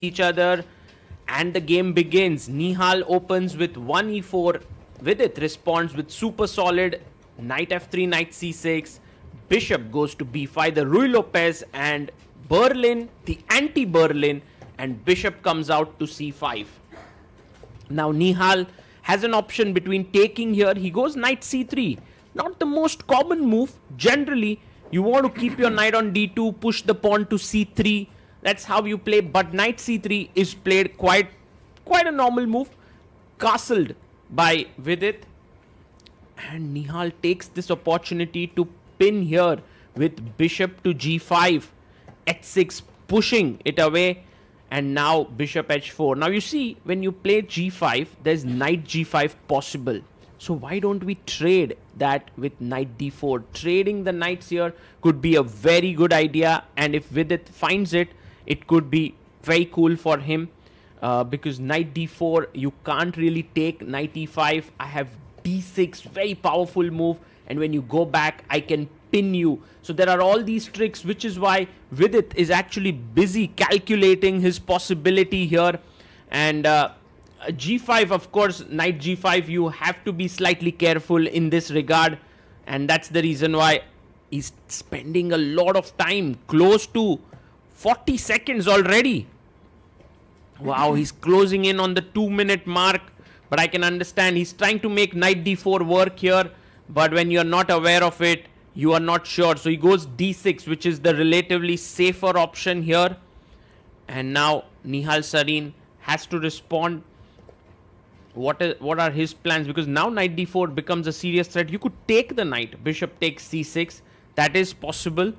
each other, and the game begins. Nihal opens with 1 e4. Vidit responds with super solid knight f3, knight c6. Bishop goes to b5. The Rui Lopez and Berlin, the anti-Berlin, and bishop comes out to c5. Now Nihal has an option between taking here. He goes knight c3. Not the most common move. Generally, you want to keep your knight on d2, push the pawn to c3. That's how you play. But knight c3 is played quite a normal move. Castled by Vidit. And Nihal takes this opportunity to pin here with bishop to g5. h6 pushing it away. And now bishop h4. Now you see, when you play g5, there's knight g5 possible. So why don't we trade that with knight d4? Trading the knights here could be a very good idea. And if Vidit finds it, it could be very cool for him. Because knight d4, you can't really take knight e5. I have d6, very powerful move. And when you go back, I can pin you. So there are all these tricks, which is why Vidit is actually busy calculating his possibility here. And g5, of course, knight g5, you have to be slightly careful in this regard. And that's the reason why he's spending a lot of time, close to 40 seconds already. Wow, he's closing in on the 2-minute mark. But I can understand he's trying to make knight d4 work here. But when you're not aware of it, you are not sure. So he goes d6, which is the relatively safer option here. And now Nihal Sarin has to respond. What are his plans? Because now knight d4 becomes a serious threat. You could take the knight. Bishop takes c6. That is possible.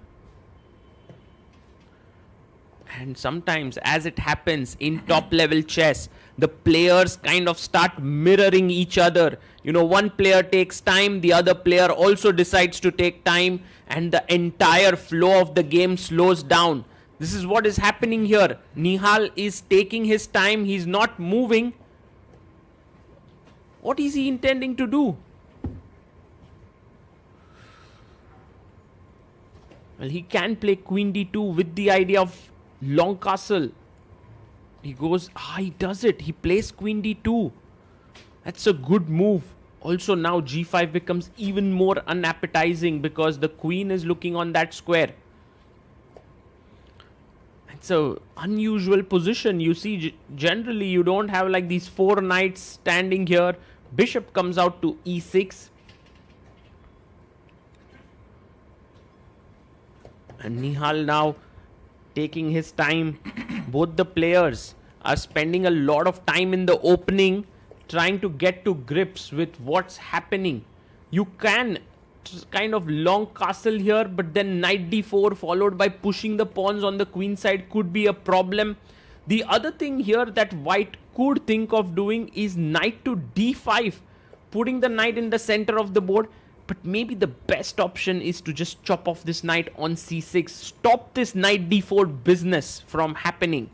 And sometimes, as it happens in top level chess, the players kind of start mirroring each other. You know, one player takes time, the other player also decides to take time, and the entire flow of the game slows down. This is what is happening here. Nihal is taking his time, he's not moving. What is he intending to do? Well, he can play queen d2 with the idea of long castle. He goes, he does it. He plays queen d2. That's a good move. Also now g5 becomes even more unappetizing because the queen is looking on that square. It's a unusual position. You see, generally you don't have like these 4 knights standing here. Bishop comes out to e6. And Nihal now taking his time. Both the players are spending a lot of time in the opening trying to get to grips with what's happening. You can kind of long castle here, but then knight d4 followed by pushing the pawns on the queen side could be a problem. The other thing here that white could think of doing is knight to d5, putting the knight in the center of the board. But maybe the best option is to just chop off this knight on c6. Stop this knight d4 business from happening.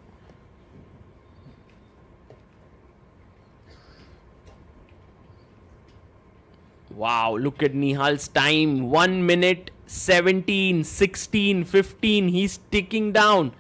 Wow, look at Nihal's time. 1 minute, 17, 16, 15. He's ticking down.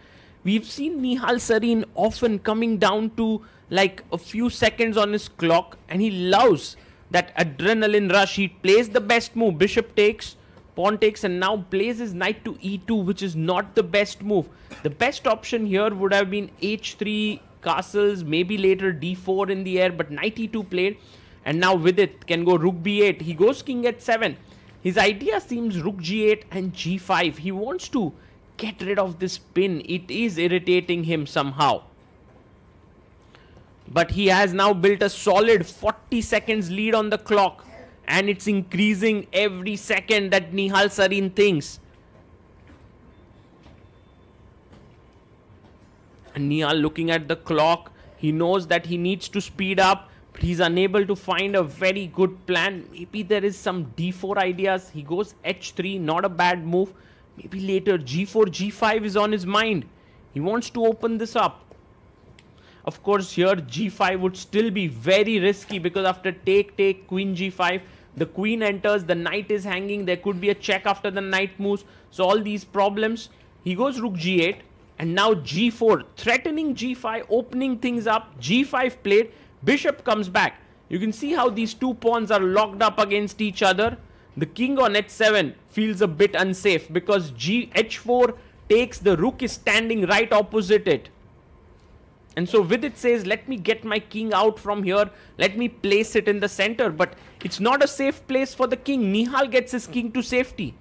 We've seen Nihal Sarin often coming down to like a few seconds on his clock. And he loves that adrenaline rush. He plays the best move. Bishop takes, pawn takes, and now plays his knight to e2, which is not the best move. The best option here would have been h3 castles, maybe later d4 in the air, but knight e2 played. And now Vidit can go rook b8. He goes king h7. His idea seems rook g8 and g5. He wants to get rid of this pin. It is irritating him somehow. But he has now built a solid 40 seconds lead on the clock. And it's increasing every second that Nihal Sarin thinks. And Nihal looking at the clock. He knows that he needs to speed up. But he's unable to find a very good plan. Maybe there is some d4 ideas. He goes h3. Not a bad move. Maybe later g4, g5 is on his mind. He wants to open this up. Of course, here g5 would still be very risky because after take, queen g5, the queen enters, the knight is hanging. There could be a check after the knight moves. So all these problems. He goes rook g8. And now g4, threatening g5, opening things up. g5 played, bishop comes back. You can see how these two pawns are locked up against each other. The king on h7 feels a bit unsafe because h4 takes, the rook is standing right opposite it. And so Vidit says, let me get my king out from here. Let me place it in the center. But it's not a safe place for the king. Nihal gets his king to safety.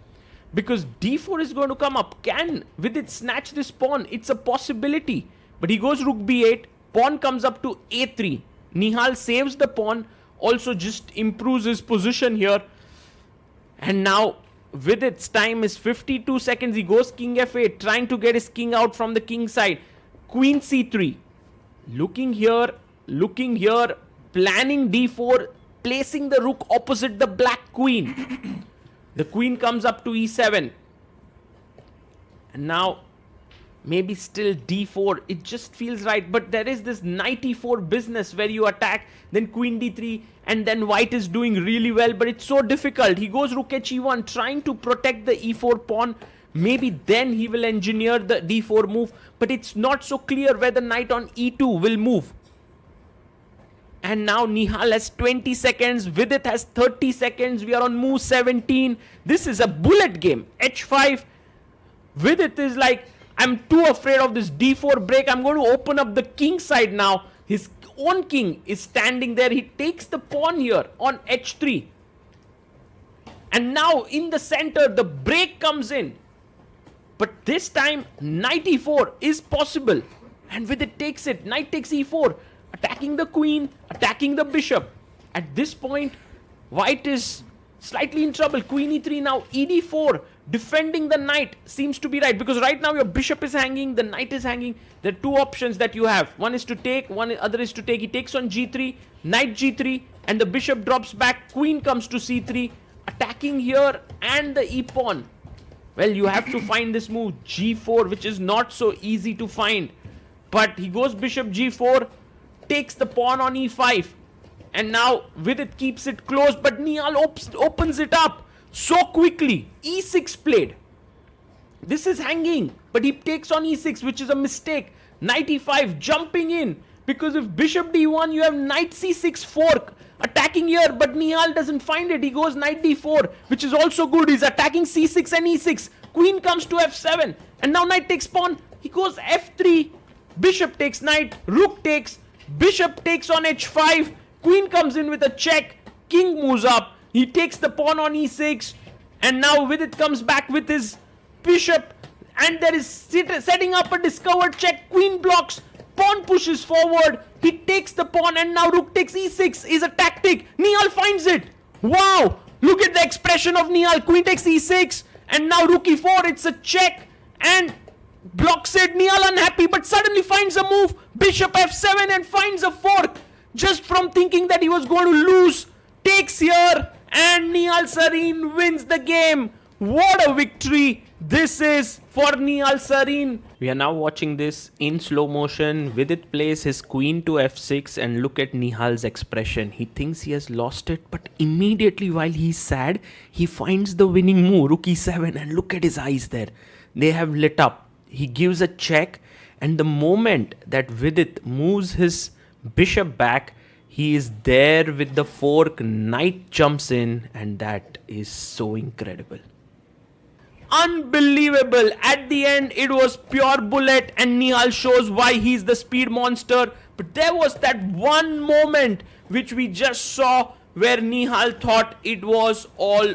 Because d4 is going to come up. Can Vidit snatch this pawn? It's a possibility. But he goes rook b8. Pawn comes up to a3. Nihal saves the pawn. Also just improves his position here. And now Vidit's time is 52 seconds. He goes king f8. Trying to get his king out from the king side. Queen c3. Looking here, planning d4, placing the rook opposite the black queen. The queen comes up to e7. And now, maybe still d4. It just feels right. But there is this knight e4 business where you attack, then queen d3, and then white is doing really well. But it's so difficult. He goes rook h1, trying to protect the e4 pawn. Maybe then he will engineer the d4 move. But it's not so clear whether knight on e2 will move. And now Nihal has 20 seconds. Vidit has 30 seconds. We are on move 17. This is a bullet game. h5. Vidit is like, I'm too afraid of this d4 break. I'm going to open up the king side now. His own king is standing there. He takes the pawn here on h3. And now in the center, the break comes in. But this time, knight e4 is possible. And Vidit takes it. Knight takes e4. Attacking the queen. Attacking the bishop. At this point, white is slightly in trouble. Queen e3 now. ed4. Defending the knight seems to be right. Because right now your bishop is hanging. The knight is hanging. There are two options that you have. One is to take. One other is to take. He takes on g3. Knight g3. And the bishop drops back. Queen comes to c3. Attacking here. And the e-pawn. Well, you have to find this move, g4, which is not so easy to find. But he goes bishop g4, takes the pawn on e5. And now Vidit keeps it close, but Nihal opens it up so quickly. e6 played. This is hanging, but he takes on e6, which is a mistake. Knight e5, jumping in. Because if bishop d1, you have knight c6 fork. Attacking here, but Nihal doesn't find it. He goes knight d4, which is also good. He's attacking c6 and e6. Queen comes to f7. And now knight takes pawn. He goes f3. Bishop takes knight. Rook takes. Bishop takes on h5. Queen comes in with a check. King moves up. He takes the pawn on e6. And now Vidit comes back with his bishop. And there is setting up a discovered check. Queen blocks. Pawn pushes forward. He takes the pawn and now rook takes e6 is a tactic. Nihal finds it. Wow. Look at the expression of Nihal. Queen takes e6 and now rook e4. It's a check and blocks it. Nihal unhappy but suddenly finds a move. Bishop f7 and finds a fork. Just from thinking that he was going to lose. Takes here and Nihal Sarin wins the game. What a victory this is for Nihal Sarin. We are now watching this in slow motion. Vidit plays his queen to f6 and look at Nihal's expression. He thinks he has lost it, but immediately while he's sad, he finds the winning move, rook e7, and look at his eyes there. They have lit up. He gives a check, and the moment that Vidit moves his bishop back, he is there with the fork, knight jumps in, and that is so incredible. Unbelievable. At the end, it was pure bullet and Nihal shows why he's the speed monster. But there was that one moment which we just saw where Nihal thought it was all